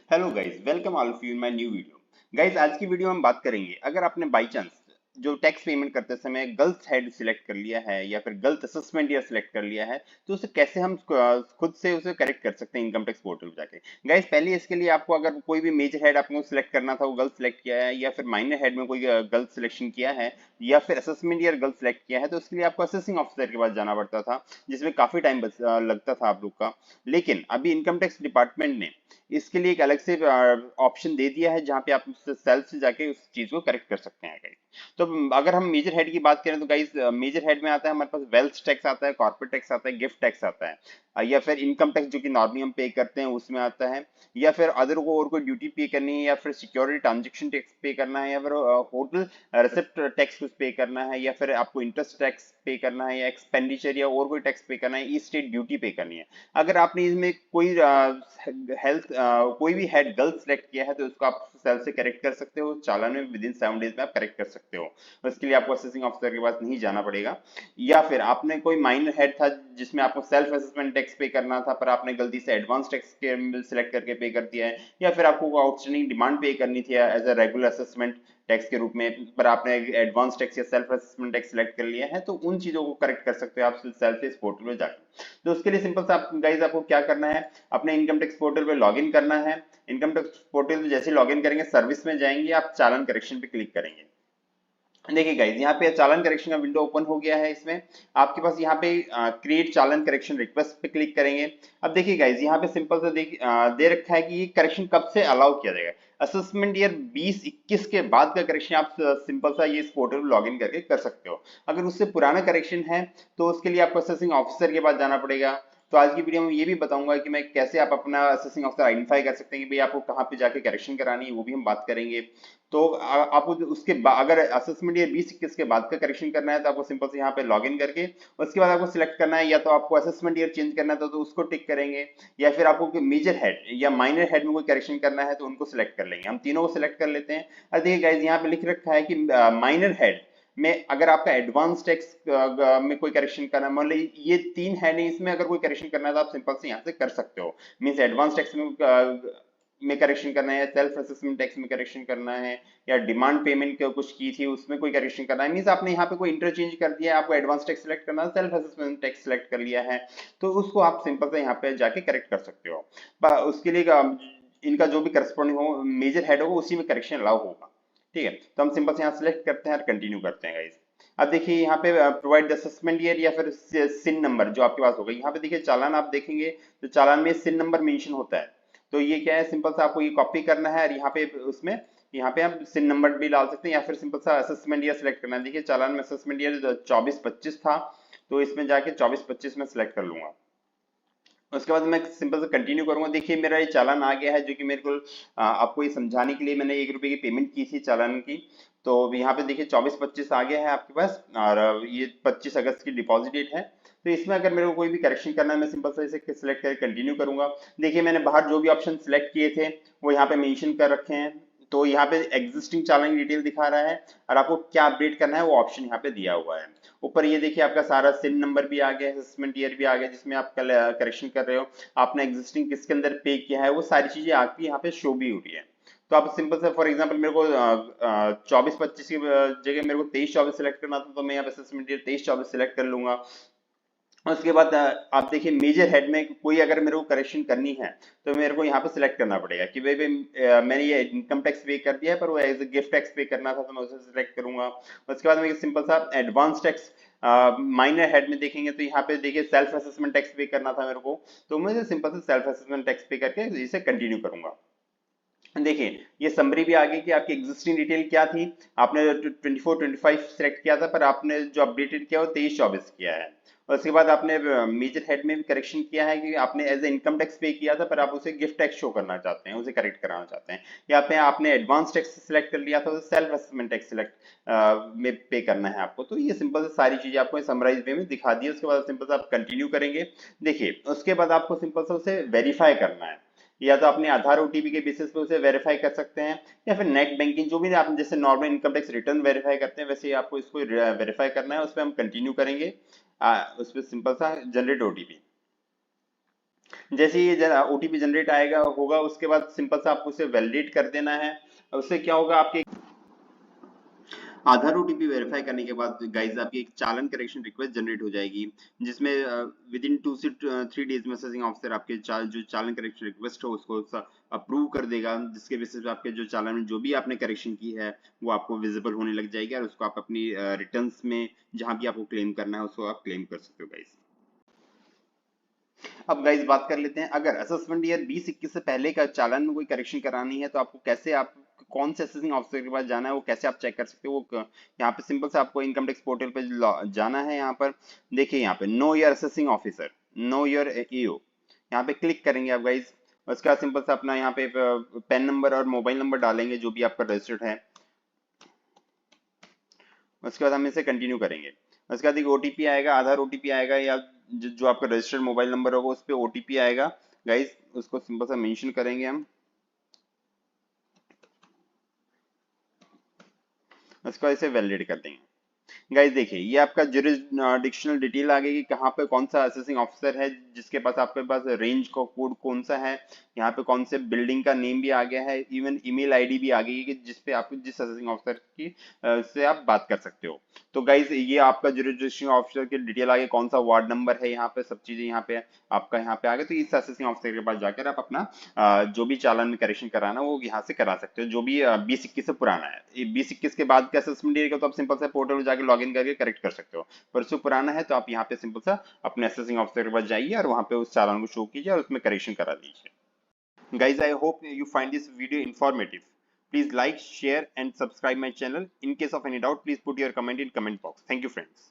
Hello guys, welcome all of you in my new video. Guys, आज की video में हम बात करेंगे, अगर आपने बाई चांस जो टैक्स पेमेंट करते समय गलत हेड सिलेक्ट कर लिया है या फिर गलत असेसमेंट ईयर सिलेक्ट कर लिया है, तो उसे कैसे हम खुद से उसे करेक्ट कर सकते हैं इनकम टैक्स पोर्टल पे जाके। गाइस, पहले इसके लिए आपको अगर कोई भी मेजर हेड आपको सिलेक्ट करना था वो गलत सिलेक्ट किया है, या फिर माइनर हेड में कोई गलत सिलेक्शन किया है, या फिर असेसमेंट ईयर गलत सिलेक्ट किया है, तो उसके लिए आपको असेसिंग ऑफिसर के पास जाना पड़ता था, जिसमें काफी टाइम लगता था आप लोग का। लेकिन अभी इनकम टैक्स डिपार्टमेंट ने इसके लिए एक अलग से ऑप्शन दे दिया है, जहां पे आप सेल्फ से जाके उस चीज को करेक्ट कर सकते हैं गाइस। तो अगर हम मेजर हेड की बात करें तो गाइस, मेजर हेड में आता है हमारे पास वेल्थ टैक्स आता है, कॉर्पोरेट टैक्स आता है, गिफ्ट टैक्स आता है, या फिर इनकम टैक्स जो कि नॉर्मली हम पे करते हैं उसमें आता है, या फिर अदर को और कोई ड्यूटी पे करनी है, या फिर सिक्योरिटी ट्रांजेक्शन टैक्स पे करना है, या फिर होटल रिसिप्ट टैक्स कुछ पे करना है, या फिर आपको इंटरेस्ट टैक्स पे करना है, या एक्सपेंडिचर या और कोई टैक्स पे करना है, ई स्टेट ड्यूटी पे करनी है। अगर आपने इसमें कोई हेल्थ कोई भी हेड गलत सेलेक्ट किया है, तो उसको आप सेल से करेक्ट कर सकते हो, चालान में विद इन 7 डेज में आप करेक्ट कर सकते हो। उसके लिए आपको असेसिंग ऑफिसर के पास नहीं जाना पड़ेगा। या फिर आपने कोई माइनर हेड था जिसमें आपको सेल्फ असेसमेंट टैक्स पे करना था, पर आपने गलती से एडवांस टैक्स के सिलेक्ट करके पे कर दिया है, या फिर आपको आउटस्टैंडिंग डिमांड पे करनी थी as a regular assessment tax के रूप में, पर आपने एडवांस टैक्स या सेल्फ असेसमेंट टैक्स सिलेक्ट कर लिया है, तो उन चीजों को करेक्ट कर सकते हो आप सेल्फ इस पोर्टल में जाकर। तो उसके लिए सिंपल सा गाइज आपको क्या करना है, अपने इनकम टैक्स पोर्टल पे लॉगिन करना है। इनकम टैक्स पोर्टल पे जैसे लॉगिन करेंगे, सर्विस में जाएंगे, आप चालान करेक्शन पे क्लिक करेंगे। देखिए गाइज, यहाँ पे चालान करेक्शन का विंडो ओपन हो गया है। इसमें आपके पास यहाँ पे क्रिएट चालान करेक्शन रिक्वेस्ट पे क्लिक करेंगे। अब देखिए गाइज, यहाँ पे सिंपल सा दे रखा है कि ये करेक्शन कब से अलाउ किया जाएगा। असेसमेंट ईयर 20-21 के बाद का करेक्शन आप सिंपल सा ये इस पोर्टल में लॉगिन करके कर सकते हो। अगर उससे पुराना करेक्शन है तो उसके लिए आपको असेसिंग ऑफिसर के पास जाना पड़ेगा। तो आज की वीडियो में ये भी बताऊंगा कि मैं कैसे आप अपना असेसिंग ऑफिसर आइडेंटिफाई कर सकते हैं कि भाई आपको कहाँ पे जाके करेक्शन करानी है, वो भी हम बात करेंगे। तो आप अगर असेसमेंट ये 20-21 के बाद का करेक्शन करना है, तो आपको सिंपल से यहाँ पे लॉगिन करके उसके बाद आपको सिलेक्ट करना है, या तो आपको असेसमेंट ईयर चेंज करना है तो उसको टिक करेंगे, या फिर आपको मेजर हेड या माइनर हेड में कोई करेक्शन करना है तो उनको सिलेक्ट कर लेंगे। हम तीनों को सिलेक्ट कर लेते हैं। अब देखिए गाइज, यहाँ पे लिख रखा है कि माइनर हेड में अगर आपका एडवांस टैक्स में कोई करेक्शन करना है, मान लीजिए ये तीन है नहीं, इसमें अगर कोई करेक्शन करना है तो आप सिंपल से यहाँ से कर सकते हो। मीन्स एडवांस टैक्स में करेक्शन करना है, सेल्फ असेसमेंट टैक्स में करेक्शन करना है, या डिमांड पेमेंट कुछ की थी उसमें कोई करेक्शन करना है। मीन्स आपने यहाँ पे कोई इंटरचेंज कर दिया है, आपको एडवांस टैक्स सिलेक्ट करना है, सेल्फ असेसमेंट टैक्स सिलेक्ट कर लिया है, तो उसको आप सिंपल से यहाँ पे जाके करेक्ट कर सकते हो। उसके लिए इनका जो भी करस्पॉन्डिंग हो मेजर हेड होगा उसी में करेक्शन अलाउ होगा। ठीक है, तो हम सिंपल से यहाँ सिलेक्ट करते हैं और कंटिन्यू करते हैं गाइस। अब देखिए यहाँ पे प्रोवाइड असेसमेंट ईयर या फिर सिन नंबर जो आपके पास होगा। यहाँ पे देखिए चालान आप देखेंगे तो चालान में सिन नंबर मेंशन होता है। तो ये क्या है, सिंपल सा आपको ये कॉपी करना है और यहाँ पे उसमें यहाँ पे आप सिन नंबर भी डाल सकते हैं, या फिर सिंपल सा असेसमेंट ईयर सिलेक्ट करना है। देखिए चालान में असेसमेंट ईयर 24-25 था, तो इसमें जाके 24-25 में सिलेक्ट कर लूंगा। उसके बाद मैं सिंपल से कंटिन्यू करूंगा। देखिए मेरा ये चालान आ गया है, जो कि मेरे को आपको ये समझाने के लिए मैंने 1 रुपए की पेमेंट की थी चालान की। तो यहाँ पे देखिए 24-25 आ गया है आपके पास, और ये 25 अगस्त की डिपॉजिट डेट है। तो इसमें अगर मेरे को कोई भी करेक्शन करना है, मैं सिंपल से इसे सिलेक्ट करके कंटिन्यू करूंगा। देखिए मैंने बाहर जो भी ऑप्शन सिलेक्ट किए थे वो यहाँ पे मेंशन कर रखे हैं। तो यहाँ पे एग्जिस्टिंग चालान डिटेल दिखा रहा है, और आपको क्या अपडेट करना है वो ऑप्शन यहाँ पे दिया हुआ है। ऊपर ये देखिए आपका सारा सिन नंबर भी आ गया, असेसमेंट ईयर भी आ गया जिसमें आप करेक्शन कर रहे हो, आपने एग्जिस्टिंग किसके अंदर पे किया है, वो सारी चीजें आपकी यहाँ पे शो भी हो रही है। तो आप सिंपल से फॉर एग्जांपल मेरे को 24-25 की जगह मेरे को 23-24 सिलेक्ट करना था, तो मैं यहाँ पे असेसमेंट ईयर 23-24 सिलेक्ट कर लूंगा। उसके बाद आप देखिए मेजर हेड में कोई अगर मेरे को करेक्शन करनी है, तो मेरे को यहाँ पे सिलेक्ट करना पड़ेगा कि भाई मैंने ये इनकम टैक्स पे कर दिया है, पर वो एज ए गिफ्ट टैक्स पे करना था, तो मैं उसे सिलेक्ट करूंगा। उसके बाद मैं सिंपल सा एडवांस टैक्स माइनर हेड में देखेंगे, तो यहाँ पे देखिए सेल्फ असेसमेंट टैक्स पे करना था मेरे को, तो मुझे सिंपल से सेल्फ असेसमेंट टैक्स पे करके इसे कंटिन्यू करूंगा। देखिए ये समरी भी आ गई कि आपकी एग्जिस्टिंग डिटेल क्या थी। आपने 24-25 सिलेक्ट किया था, पर आपने जो अपडेटेड किया वो 23-24 किया है। और उसके बाद आपने मेजर हेड में भी करेक्शन किया है कि आपने एज ए इनकम टैक्स पे किया था, पर आप उसे गिफ्ट टैक्स शो करना चाहते हैं, उसे करेक्ट कराना चाहते हैं। या पे आपने एडवांस टैक्स सिलेक्ट कर लिया था, तो सेल्फ असेसमेंट टैक्स सिलेक्ट में पे करना है आपको। तो ये सिंपल से सारी चीजें आपको समराइज वे में दिखा दी है। उसके बाद सिंपल से आप कंटिन्यू करेंगे। देखिए उसके बाद आपको सिंपल से उसे वेरीफाई करना है, या तो अपने आधार ओटीपी के बेसिस पे उसे वेरीफाई कर सकते हैं, या फिर नेट बैंकिंग जो भी आप जैसे normal income tax return verify करते हैं, वैसे ही आपको इसको वेरीफाई करना है। उस पर हम कंटिन्यू करेंगे। उस पर सिंपल सा जनरेट ओटीपी। जैसे ये जरा ओटीपी जनरेट आएगा होगा, उसके बाद सिंपल सा आपको उसे वैलिडेट कर देना है। उससे क्या होगा, आपके आधार ओटीपी वेरीफाई करने के बाद गाइज आपकी एक चालान करेक्शन रिक्वेस्ट जनरेट हो जाएगी, जिसमें विद इन 2 से 3 डेज में असेसिंग ऑफिसर आपके जो चालान करेक्शन रिक्वेस्ट हो उसको अप्रूव कर देगा, जिसके बेसिस पे आपके जो चालान में जो भी आपने करेक्शन की है वो आपको विजिबल होने लग जाएगी, और उसको आप अपनी रिटर्न्स में जहां भी आपको क्लेम करना है उसको आप क्लेम कर सकते हो गाइज। अब गाइस बात कर लेते हैं, अगर असेसमेंट ईयर 2021 से पहले का चालान में कोई करेक्शन करानी है तो आपको कैसे, आप कौन से असेसिंग ऑफिसर के पास जाना है, वो कैसे आप चेक कर सकते हो, यहाँ पे सिंपल से आपको इनकम टैक्स पोर्टल पे जाना है। यहाँ पर देखिए, यहाँ पे know your assessing officer, know your EO, यहाँ पे क्लिक करेंगे आप गाइस। उसका सिंपल सा अपना यहाँ पे पेन नंबर और मोबाइल नंबर डालेंगे जो भी आपका रजिस्टर्ड है। उसके बाद हम इसे कंटिन्यू करेंगे। उसके बाद एक ओटीपी आएगा, आधार ओटीपी आएगा, या जो आपका रजिस्टर्ड मोबाइल नंबर होगा उस पर ओटीपी आएगा गाइस। उसको सिंपल सा मेंशन करेंगे हम। उसके बाद इसे वैलिडेट कर देंगे। गाइस देखिए, ये आपका जुरिसडिक्शनल डिटेल आ गई कि कहाँ पे कौन सा असेसिंग ऑफिसर है जिसके पास, आपके पास रेंज का कोड कौन सा है, यहाँ पे कौन से बिल्डिंग का नेम भी आ गया है, इवन ईमेल आईडी भी आ गई है कि जिस पे आप जिस असेसिंग ऑफिसर की से आप बात कर सकते हो। तो गाइस ये आपका जुरिसडिक्शनल ऑफिसर की डिटेल आ गई, कौन सा वार्ड नंबर है, यहाँ पे सब चीजें यहाँ पे आपका यहाँ पे आ गए। तो इस असेसिंग ऑफिसर के पास जाकर आप अपना जो भी चालान में करेक्शन कराना वो यहाँ से करा सकते हो, जो भी 2021 से पुराना है। 2021 के बाद का असेसमेंट ईयर का तो आप सिंपल सा पोर्टल में जाकर लॉग इन करके करेक्ट कर सकते हो, पर उससे पुराना है तो आप यहाँ पे सिंपल सा अपने असेसिंग ऑफिसर के पास जाइए और वहाँ पे उस चालान को शो कीजिए और उसमें करेक्शन करा दीजिए। Guys, I hope you find this video informative. Please like, share and subscribe my channel. In case of any doubt, please put your comment in comment box. Thank you friends.